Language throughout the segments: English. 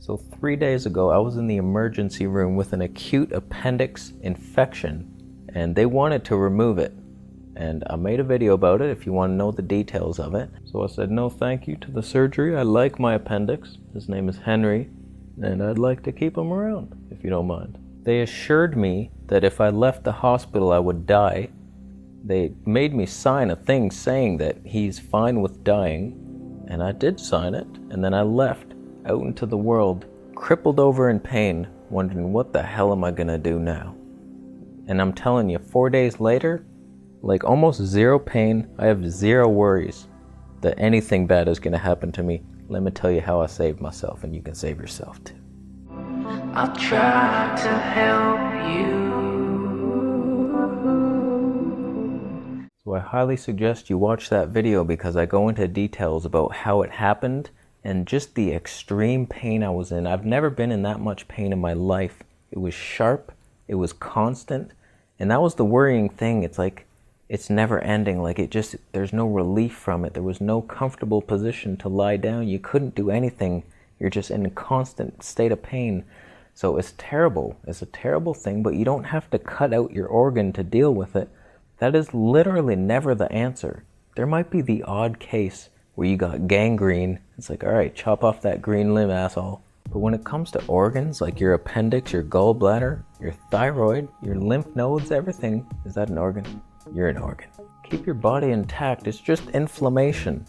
So 3 days ago, I was in the emergency room with an acute appendix infection, and they wanted to remove it. And I made a video about it if you want to know the details of it. So I said no thank you to the surgery. I like my appendix. His name is Henry, and I'd like to keep him around, if you don't mind. They assured me that if I left the hospital, I would die. They made me sign a thing saying that he's fine with dying, and I did sign it, and then I left out into the world, crippled over in pain, wondering what the hell am I gonna do now? And I'm telling you, 4 days later, like almost zero pain, I have zero worries that anything bad is gonna happen to me. Let me tell you how I saved myself, and you can save yourself too. I'll try to help you. So I highly suggest you watch that video because I go into details about how it happened and just the extreme pain I was in. I've never been in that much pain in my life. It was sharp, it was constant, and that was the worrying thing. It's like, it's never ending. Like there's no relief from it. There was no comfortable position to lie down. You couldn't do anything. You're just in a constant state of pain. So it's terrible. It's a terrible thing, but you don't have to cut out your organ to deal with it. That is literally never the answer. There might be the odd case where you got gangrene. It's like, all right, chop off that green limb, asshole. But when it comes to organs, like your appendix, your gallbladder, your thyroid, your lymph nodes, everything, is that an organ? You're an organ. Keep your body intact. It's just inflammation.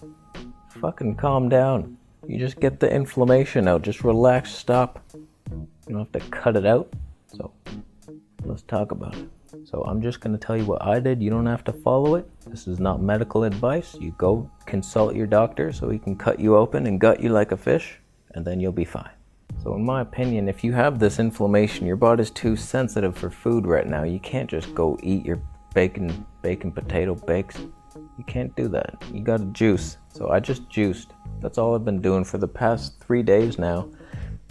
Fucking calm down. You just get the inflammation out. Just relax, stop. You don't have to cut it out. So let's talk about it. So I'm just going to tell you what I did. You don't have to follow it. This is not medical advice. You go consult your doctor so he can cut you open and gut you like a fish, and then you'll be fine. So in my opinion, if you have this inflammation, your body's too sensitive for food right now. You can't just go eat your bacon potato bakes. You can't do that. You gotta juice. So I just juiced. That's all I've been doing for the past 3 days now.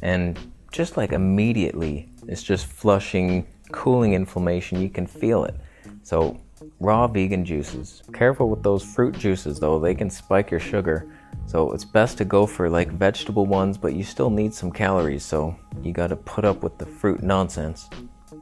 And just like immediately, it's just flushing, cooling inflammation. You can feel it. So raw vegan juices. Careful with those fruit juices though. They can spike your sugar. So it's best to go for like vegetable ones, but you still need some calories. So you gotta put up with the fruit nonsense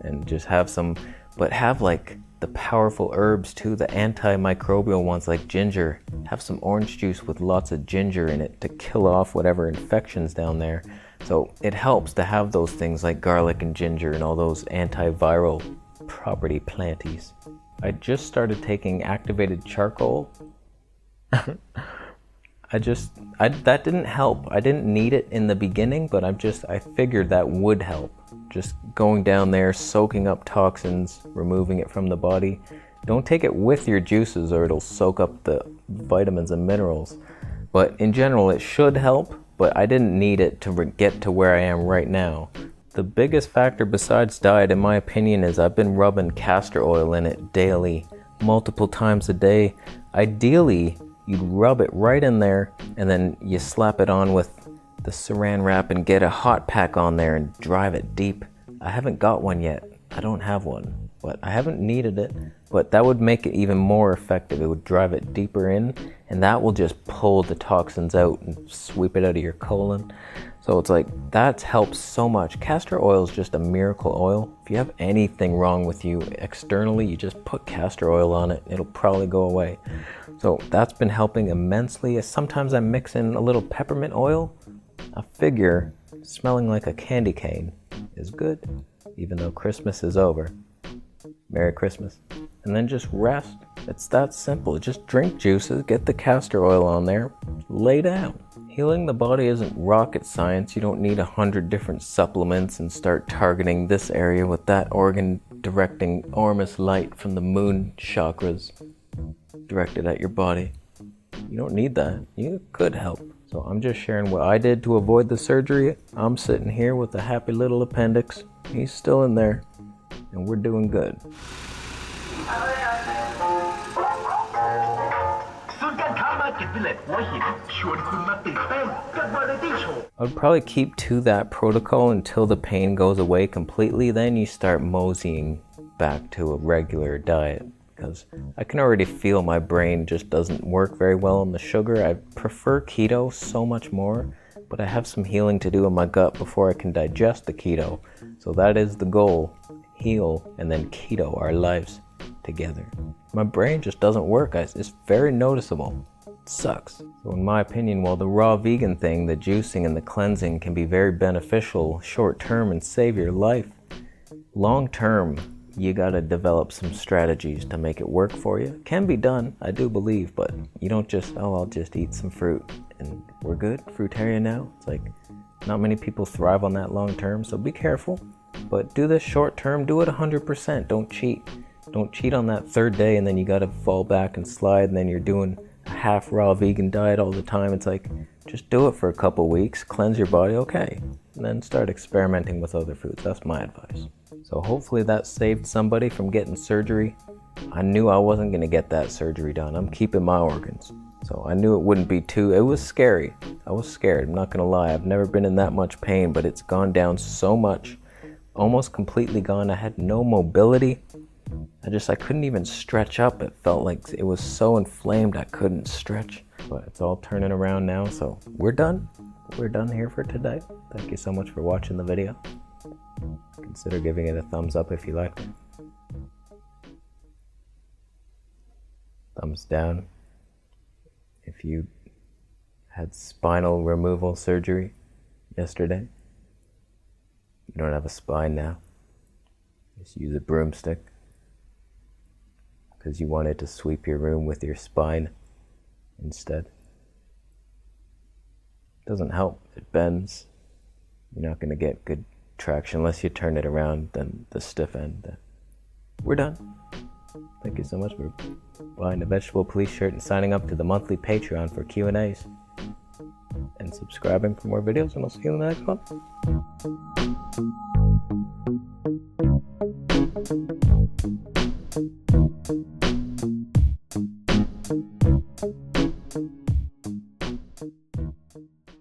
and just have some, but have like the powerful herbs too, the antimicrobial ones like ginger. Have some orange juice with lots of ginger in it to kill off whatever infections down there. So it helps to have those things like garlic and ginger and all those antiviral property planties. I just started taking activated charcoal. That didn't help. I didn't need it in the beginning, but I figured that would help. Just going down there, soaking up toxins, removing it from the body. Don't take it with your juices or it'll soak up the vitamins and minerals. But in general, it should help, but I didn't need it to get to where I am right now. The biggest factor besides diet, in my opinion, is I've been rubbing castor oil in it daily, multiple times a day. Ideally, you'd rub it right in there and then you slap it on with the saran wrap and get a hot pack on there and drive it deep. I haven't got one yet. I don't have one, but I haven't needed it. But that would make it even more effective. It would drive it deeper in, and that will just pull the toxins out and sweep it out of your colon. So it's like, that helps so much. Castor oil is just a miracle oil. If you have anything wrong with you externally, you just put castor oil on it. It'll probably go away. So that's been helping immensely. Sometimes I mix in a little peppermint oil. I figure smelling like a candy cane is good, even though Christmas is over. Merry Christmas. And then just rest. It's that simple. Just drink juices, get the castor oil on there, lay down. Healing the body isn't rocket science. You don't need 100 different supplements and start targeting this area with that organ directing Ormus light from the moon chakras directed at your body. You don't need that. You could help. So I'm just sharing what I did to avoid the surgery. I'm sitting here with a happy little appendix. He's still in there, and we're doing good. I'd probably keep to that protocol until the pain goes away completely. Then you start moseying back to a regular diet, because I can already feel my brain just doesn't work very well on the sugar. I prefer keto so much more, but I have some healing to do in my gut before I can digest the keto. So that is the goal. Heal and then keto our lives together. My brain just doesn't work, guys. It's very noticeable. It sucks. So in my opinion, while the raw vegan thing, the juicing and the cleansing can be very beneficial short term and save your life, long term, you gotta develop some strategies to make it work for you. It can be done, I do believe, but you don't just, oh, I'll just eat some fruit and we're good, fruitarian now. It's like, not many people thrive on that long term, so be careful. But do this short term, do it 100%, don't cheat. Don't cheat on that third day and then you gotta fall back and slide and then you're doing a half raw vegan diet all the time. It's like, just do it for a couple weeks, cleanse your body, okay, and then start experimenting with other foods. That's my advice. So hopefully that saved somebody from getting surgery. I knew I wasn't going to get that surgery done. I'm keeping my organs. So I knew it wouldn't be it was scary. I was scared, I'm not going to lie. I've never been in that much pain, but it's gone down so much. Almost completely gone. I had no mobility. I couldn't even stretch up. It felt like it was so inflamed I couldn't stretch. But it's all turning around now, so we're done. We're done here for today. Thank you so much for watching the video. Consider giving it a thumbs up if you liked it. Thumbs down if you had spinal removal surgery yesterday. You don't have a spine now. Just use a broomstick because you wanted to sweep your room with your spine instead. It doesn't help. It bends. You're not going to get good traction unless you turn it around, then the stiff end. We're done. Thank you so much for buying the Vegetable Police shirt and signing up to the monthly Patreon for Q&As. And subscribing for more videos, and I'll see you in the next one.